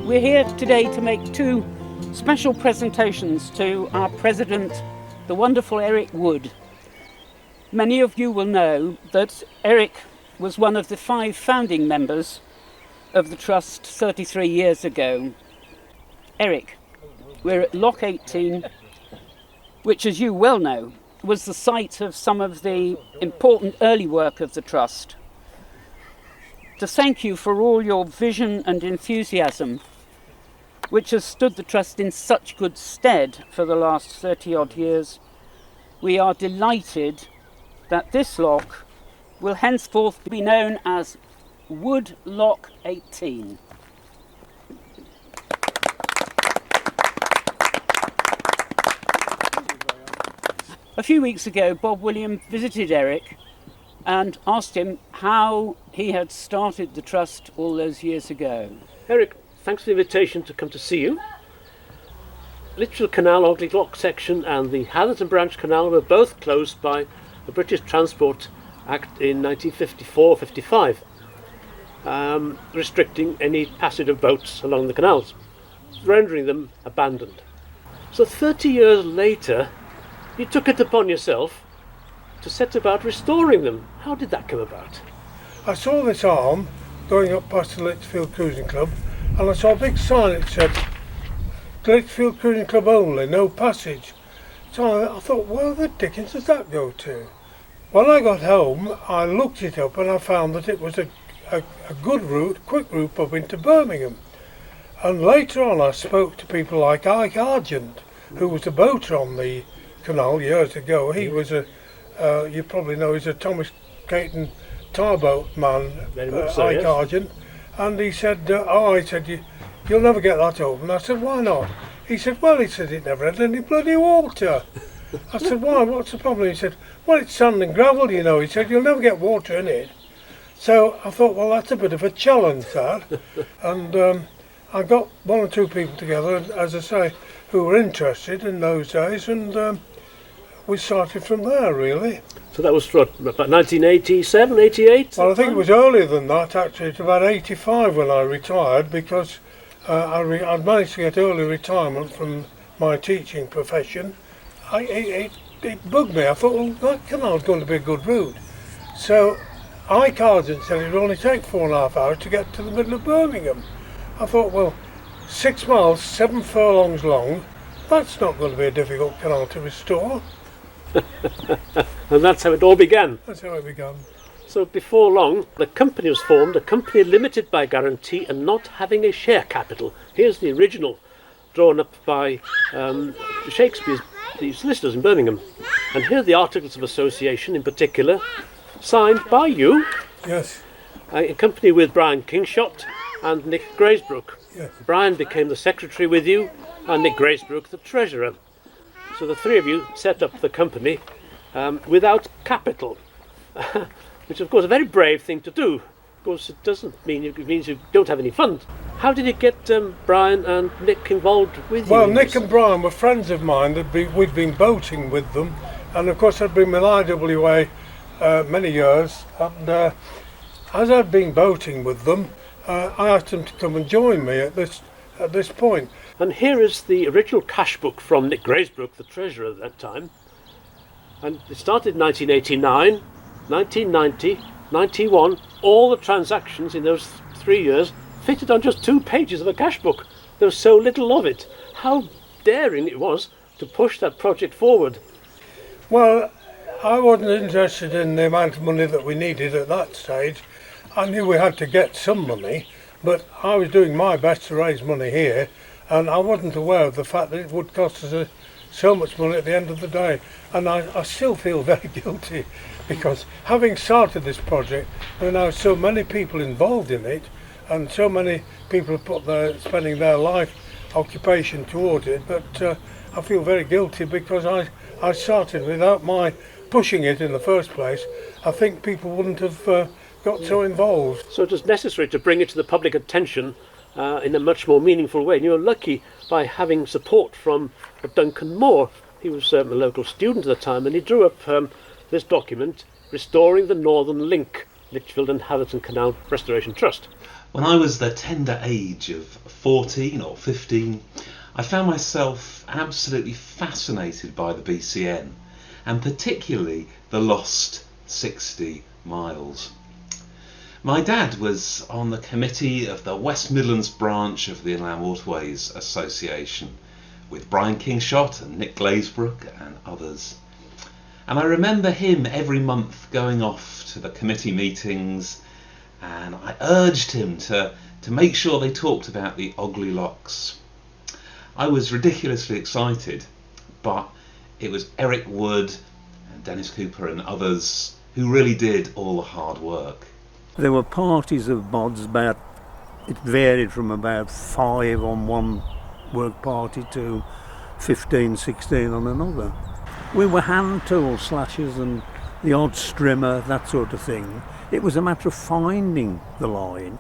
We're here today to make two special presentations to our president, the wonderful Eric Wood. Many of you will know that Eric was one of the 5 founding members of the Trust 33 years ago. Eric, we're at Lock 18, which, as you well know, was the site of some of the important early work of the Trust. To thank you for all your vision and enthusiasm, which has stood the Trust in such good stead for the last 30-odd years, we are delighted that this lock will henceforth be known as Wood Lock 18. A few weeks ago, Bob William visited Eric and asked him how he had started the Trust all those years ago. Eric, thanks for the invitation to come to see you. Litchfield Canal, Ogley Lock section and the Hatherton Branch Canal were both closed by the British Transport Act in 1954-55, restricting any passage of boats along the canals, rendering them abandoned. So 30 years later, you took it upon yourself to set about restoring them. How did that come about? I saw this arm going up past the Litchfield Cruising Club, and I saw a big sign that said Litchfield Cruising Club only, no passage. So I thought, where the dickens does that go to? When I got home, I looked it up and I found that it was a good route, quick route up into Birmingham. And later on I spoke to people like Ike Argent, who was a boater on the canal years ago. He was you probably know, he's a Thomas Caton tarboat man, Ike Argent. And he said, I said, you'll never get that open. I said, why not? He said, well, he said, it never had any bloody water. I said, why, what's the problem? He said, well, it's sand and gravel, you know. He said, you'll never get water in it. So I thought, well, that's a bit of a challenge, that. And I got 1 or 2 people together, as I say, who were interested in those days, and we started from there, really. So that was about 1987, 88? Well, I think it was earlier than that, actually. It's about 85 when I retired, because I'd managed to get early retirement from my teaching profession. It bugged me. I thought, well, that canal's going to be a good route. So Ike Argent said it would only take 4.5 hours to get to the middle of Birmingham. I thought, well, 6 miles, 7 furlongs long, that's not going to be a difficult canal to restore. And that's how it all began. That's how it began. So before long, the company was formed, a company limited by guarantee and not having a share capital. Here's the original, drawn up by Shakespeare's the solicitors in Birmingham. And here are the Articles of Association in particular, signed by you. Yes. In company with Brian Kingshott and Nick Graysbrook. Yes. Brian became the secretary with you and Nick Graysbrook the treasurer. So the 3 of you set up the company without capital, which of course is a very brave thing to do. Of course it doesn't mean, it means you don't have any funds. How did you get Brian and Nick involved with you? Well, Nick and Brian were friends of mine. We'd been boating with them, and of course I'd been with IWA many years, and as I'd been boating with them, I asked them to come and join me at this point. And here is the original cash book from Nick Graysbrook, the treasurer at that time. And it started in 1989, 1990, 91. All the transactions in those 3 years fitted on just 2 pages of a cash book. There was so little of it. How daring it was to push that project forward. Well, I wasn't interested in the amount of money that we needed at that stage. I knew we had to get some money, but I was doing my best to raise money here, and I wasn't aware of the fact that it would cost us so much money at the end of the day. And I still feel very guilty, because having started this project, there are now so many people involved in it, and so many people have spending their life occupation towards it, but I feel very guilty because I started without my pushing it in the first place. I think people wouldn't have got so involved. So it was necessary to bring it to the public attention in a much more meaningful way. And you were lucky by having support from Duncan Moore. He was a local student at the time, and he drew up this document, Restoring the Northern Link, Lichfield and Hatherton Canal Restoration Trust. When I was the tender age of 14 or 15, I found myself absolutely fascinated by the BCN, and particularly the lost 60 miles. My dad was on the committee of the West Midlands branch of the Inland Waterways Association with Brian Kingshott and Nick Glazebrook and others. And I remember him every month going off to the committee meetings, and I urged him to make sure they talked about the Ogley locks. I was ridiculously excited, but it was Eric Wood and Dennis Cooper and others who really did all the hard work. There were parties of mods, it varied from about 5 on one work party to 15, 16 on another. We were hand tool slashers and the odd strimmer, that sort of thing. It was a matter of finding the line.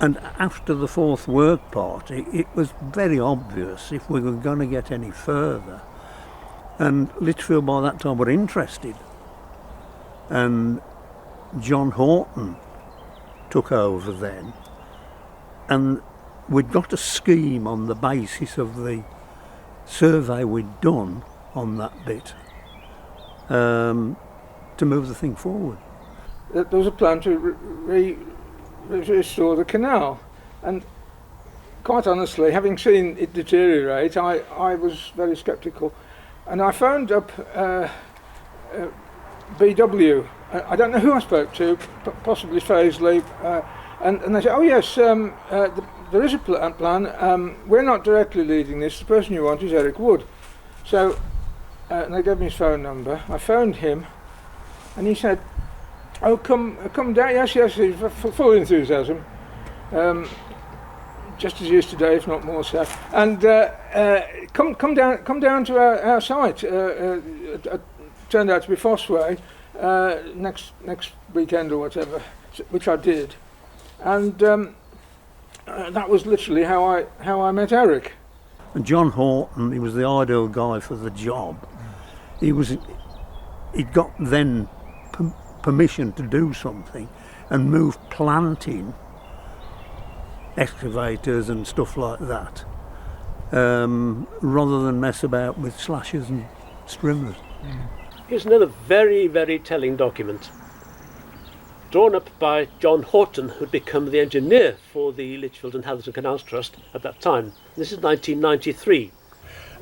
And after the 4th work party, it was very obvious if we were going to get any further. And Lichfield by that time were interested. And John Horton took over then. And we'd got a scheme on the basis of the survey we'd done on that bit to move the thing forward. There was a plan to restore the canal, and quite honestly, having seen it deteriorate, I was very sceptical, and I phoned up BW. I don't know who I spoke to, possibly Faisley, and they said, oh yes, there is a plan, we're not directly leading this, the person you want is Eric Wood. So and they gave me his phone number. I phoned him and he said, oh come down, yes, he's full enthusiasm, just as he is today, if not more so, and come down to our site, turned out to be Fossway, next weekend or whatever, which I did, and that was literally how I met Eric. And John Horton, he was the ideal guy for the job. He'd got then permission to do something and move planting, excavators and stuff like that, rather than mess about with slashers and strimmers. Here's another very, very telling document, drawn up by John Horton, who'd become the engineer for the Lichfield and Hatherton Canals Trust at that time. This is 1993.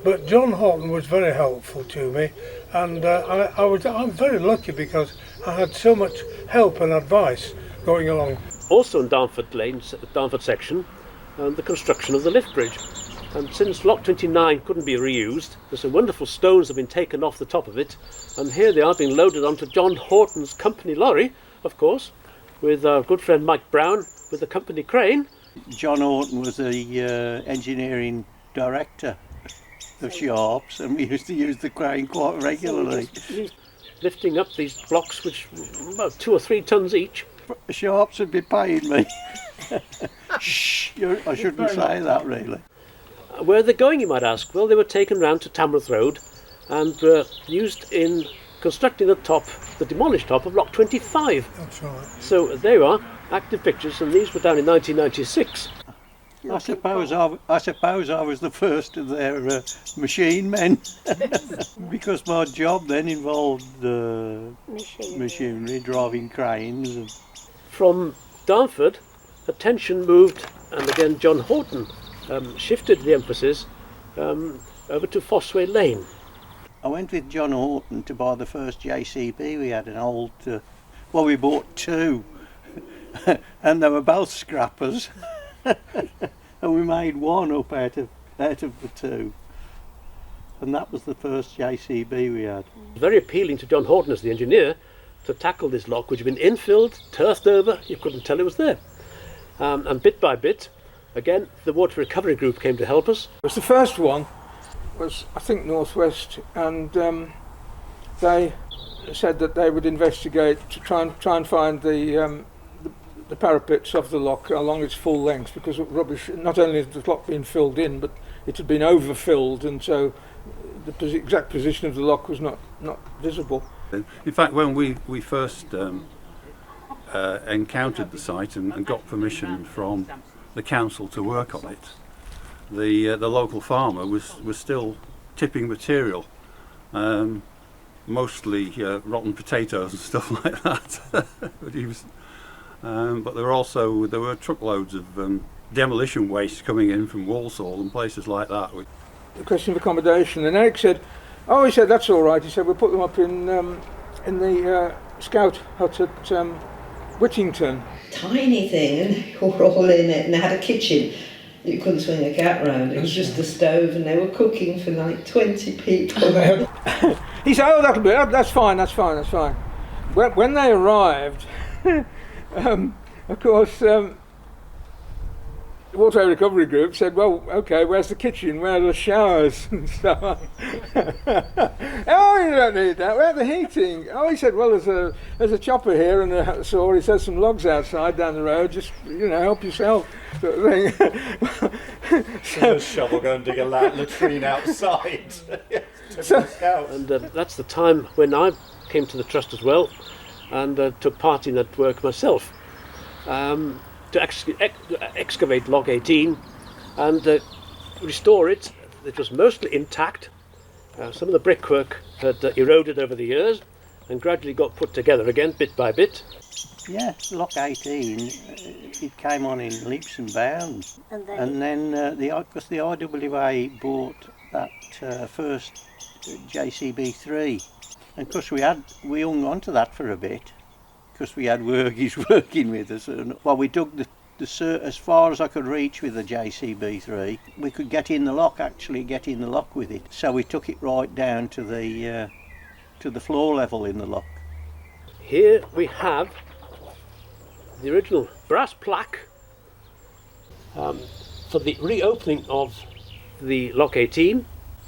But John Horton was very helpful to me, and I'm very lucky because I had so much help and advice going along. Also in Darnford section, the construction of the lift bridge. And since Lock 29 couldn't be reused, there's some wonderful stones have been taken off the top of it, and here they are being loaded onto John Horton's company lorry, of course, with our good friend Mike Brown with the company crane. John Horton was the engineering director of Sharps, and we used to use the crane quite regularly. Lifting up these blocks, which were about 2 or 3 tons each. Sharps would be paying me. Shh, I shouldn't say that really. Where are they going, you might ask? Well, they were taken round to Tamworth Road and used in constructing the demolished top of Lock 25. That's right. So there you are, active pictures, and these were done in 1996. I suppose I was the first of their machine men, because my job then involved machinery, driving cranes. And From Darnford, attention moved, and again John Horton shifted the emphasis over to Fossway Lane. I went with John Horton to buy the first JCB. We had an old, well, we bought 2, and they were both scrappers. And we made one up out of the 2, and that was the first JCB we had. Very appealing to John Horton as the engineer to tackle this lock, which had been infilled, turfed over, you couldn't tell it was there. And bit by bit, again, the water recovery group came to help us. It was the first one, was I think Northwest, and they said that they would investigate to try and find the parapets of the lock along its full length, because of rubbish. Not only had the lock been filled in, but it had been overfilled, and so the exact position of the lock was not visible. In fact, when we first encountered the site and got permission from the council to work on it, the local farmer was still tipping material, mostly rotten potatoes and stuff like that. But there were truckloads of demolition waste coming in from Walsall and places like that. The question of accommodation, and Eric said, "Oh, he said that's all right." He said, "We'll put them up in the scout hut at Whittington." Tiny thing, and they were all in it, and they had a kitchen. You couldn't swing a cat round. It was just a stove, and they were cooking for like 20 people. He said, "Oh, that's fine. When they arrived, of course, the Water Recovery Group said, "Well, okay, where's the kitchen? Where are the showers and stuff?" "Oh, you don't need that. Where's the heating?" "Oh," he said, "well, there's a chopper here and a saw. He says some logs outside down the road. Just help yourself." Sort of thing. So a shovel, go and dig a latrine outside. And that's the time when I came to the trust as well, and took part in that work myself. To excavate Lock 18 and restore it. It was mostly intact. Some of the brickwork had eroded over the years and gradually got put together again, bit by bit. Yeah, Lock 18, it came on in leaps and bounds. And then because the IWA bought that first JCB3, and of course we hung on to that for a bit, because we had workies working with us. And, well, we dug the as far as I could reach with the JCB3. We could get in the lock with it. So we took it right down to the floor level in the lock. Here we have the original brass plaque for the reopening of the Lock 18,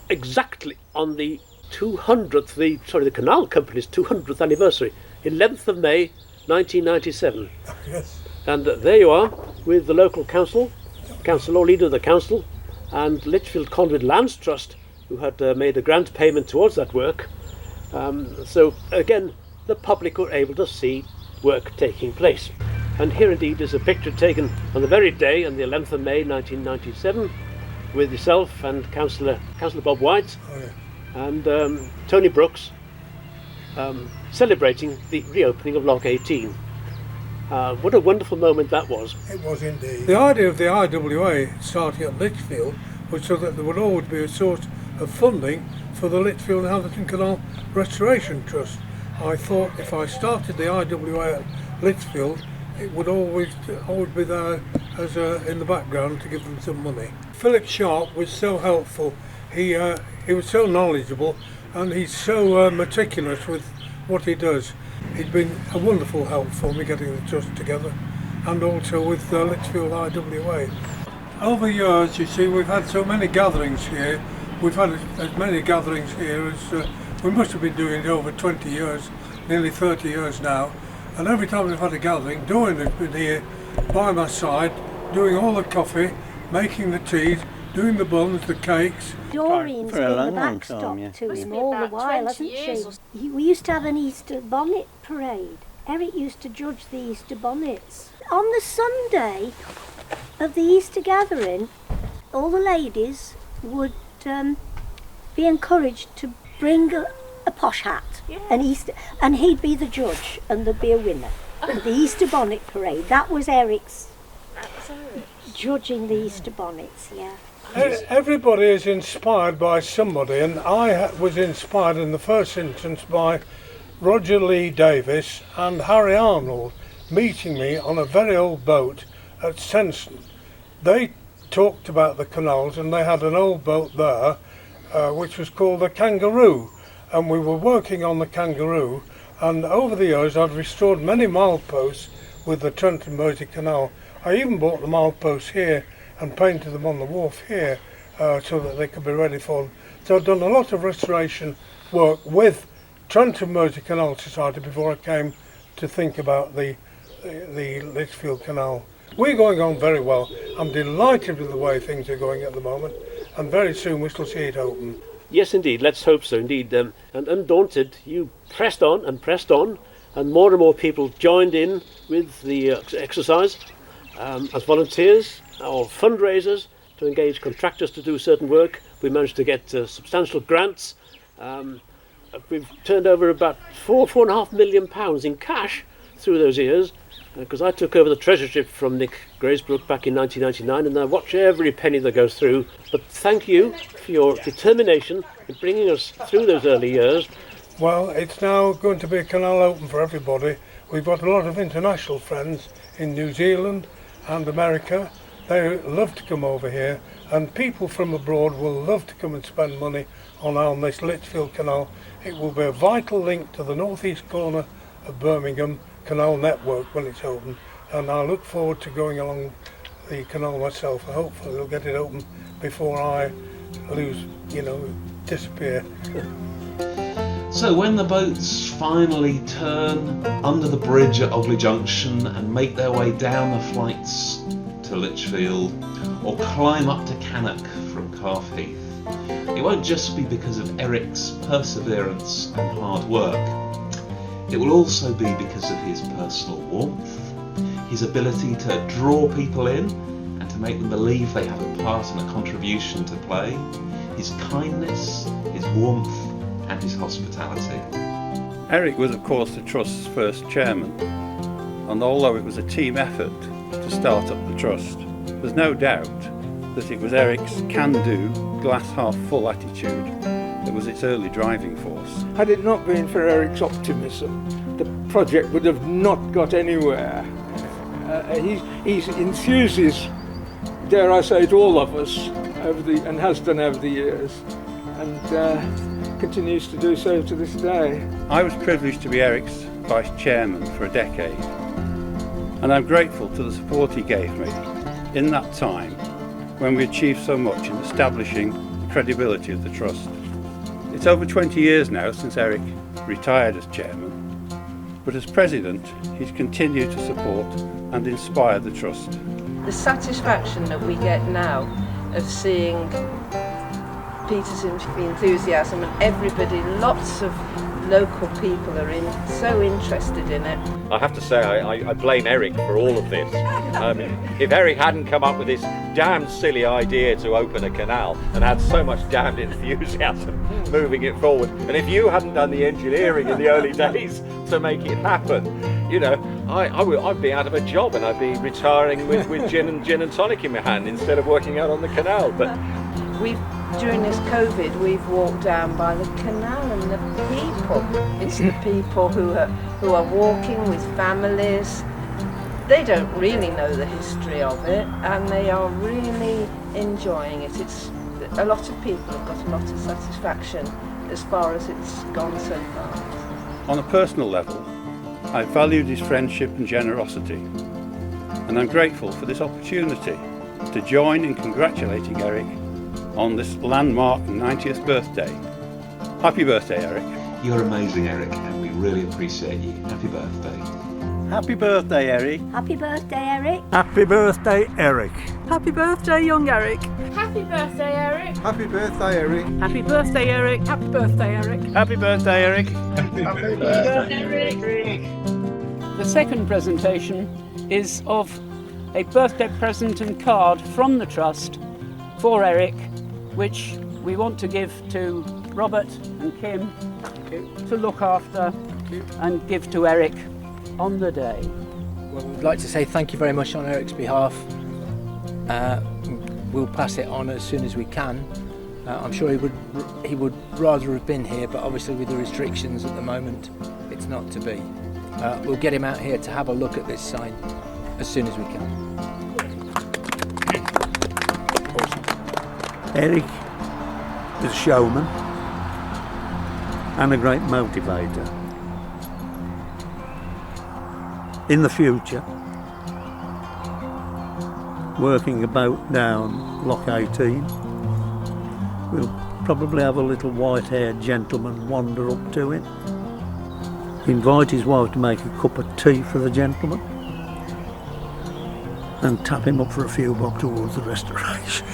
exactly on the 200th, the Canal Company's 200th anniversary, 11th of May 1997. Yes. And there you are with the local council or leader of the council, and Lichfield Conduit Lands Trust, who had made a grant payment towards that work. So again, the public were able to see work taking place. And here indeed is a picture taken on the very day, on the 11th of May 1997, with yourself and Councillor Bob White and Tony Brooks, celebrating the reopening of Lock 18. What a wonderful moment that was. It was indeed. The idea of the IWA starting at Lichfield was so that there would always be a source of funding for the Lichfield and Atherton Canal Restoration Trust. I thought if I started the IWA at Lichfield, it would always be there as in the background to give them some money. Philip Sharp was so helpful. He was so knowledgeable, and he's so meticulous with what he does. He's been a wonderful help for me getting the trust together, and also with the Lichfield IWA. Over years, you see, we've had so many gatherings here. We've had as many gatherings here as we must have been doing it over 20 years, nearly 30 years now. And every time we've had a gathering, Doreen has been here by my side, doing all the coffee, making the teas, doing the buns, the cakes. Doreen's been the backstop to him all the while, hasn't she? We used to have an Easter bonnet parade. Eric used to judge the Easter bonnets. On the Sunday of the Easter gathering, all the ladies would be encouraged to bring a posh hat, an Easter, and he'd be the judge, and there'd be a winner. The Easter bonnet parade, that was Eric's judging the Easter bonnets, yeah. Everybody is inspired by somebody, and I was inspired in the first instance by Roger Lee Davis and Harry Arnold meeting me on a very old boat at Senston. They talked about the canals, and they had an old boat there which was called the Kangaroo, and we were working on the Kangaroo, and over the years I'd restored many mileposts with the Trent and Mersey Canal. I even bought the mileposts here and painted them on the wharf here so that they could be ready for them. So I've done a lot of restoration work with Trent and Mersey Canal Society before I came to think about the Lichfield Canal. We're going on very well. I'm delighted with the way things are going at the moment, and very soon we shall see it open. Yes, indeed. Let's hope so, indeed. And undaunted, you pressed on, and more people joined in with the exercise as volunteers or fundraisers to engage contractors to do certain work. We managed to get substantial grants. We've turned over about £4.5 million in cash through those years, because I took over the treasurership from Nick Graysbrook back in 1999, and I watch every penny that goes through. But thank you for your determination in bringing us through those early years. Well, it's now going to be a canal open for everybody. We've got a lot of international friends in New Zealand and America. They love to come over here, and people from abroad will love to come and spend money on this Litchfield Canal. It will be a vital link to the northeast corner of Birmingham canal network when it's open, and I look forward to going along the canal myself. Hopefully we'll get it open before I disappear. So when the boats finally turn under the bridge at Ogley Junction and make their way down the flights to Lichfield or climb up to Cannock from Calf Heath, it won't just be because of Eric's perseverance and hard work. It will also be because of his personal warmth, his ability to draw people in and to make them believe they have a part and a contribution to play, his kindness, his warmth and his hospitality. Eric was of course the Trust's first chairman, and although it was a team effort to start up the Trust, there's no doubt that it was Eric's can-do, glass-half-full attitude that was its early driving force. Had it not been for Eric's optimism, the project would have not got anywhere. He enthuses, dare I say, to all of us and has done over the years, and continues to do so to this day. I was privileged to be Eric's vice chairman for a decade, and I'm grateful to the support he gave me in that time when we achieved so much in establishing the credibility of the Trust. It's over 20 years now since Eric retired as chairman, but as president he's continued to support and inspire the Trust. The satisfaction that we get now of seeing Peter's enthusiasm and everybody, lots of local people are so interested in it. I have to say I blame Eric for all of this. If Eric hadn't come up with this damned silly idea to open a canal and had so much damned enthusiasm moving it forward, and if you hadn't done the engineering in the early days to make it happen, I'd be out of a job and I'd be retiring with gin and tonic in my hand instead of working out on the canal. But during this COVID, we've walked down by the canal, and the people, it's the people who are walking with families. They don't really know the history of it, and they are really enjoying it. A lot of people have got a lot of satisfaction as far as it's gone so far. On a personal level, I valued his friendship and generosity, and I'm grateful for this opportunity to join in congratulating Eric on this landmark 90th birthday. Happy birthday, Eric. You're amazing, Eric, and we really appreciate you. Happy birthday. Happy birthday, Eric. Happy birthday, Eric. Happy birthday, Eric. Happy birthday, young Eric. Happy birthday, Eric. Happy birthday, Eric. Happy birthday, Eric. Happy birthday, Eric. Happy birthday, Eric. Happy birthday, Eric. The second presentation is of a birthday present and card from the Trust for Eric, which we want to give to Robert and Kim to look after and give to Eric on the day. Well, we'd like to say thank you very much on Eric's behalf. We'll pass it on as soon as we can. I'm sure he would rather have been here, but obviously with the restrictions at the moment, it's not to be. We'll get him out here to have a look at this sign as soon as we can. Eric is a showman and a great motivator. In the future, working about down Lock 18, we'll probably have a little white-haired gentleman wander up to him, invite his wife to make a cup of tea for the gentleman, and tap him up for a few bob towards the restoration.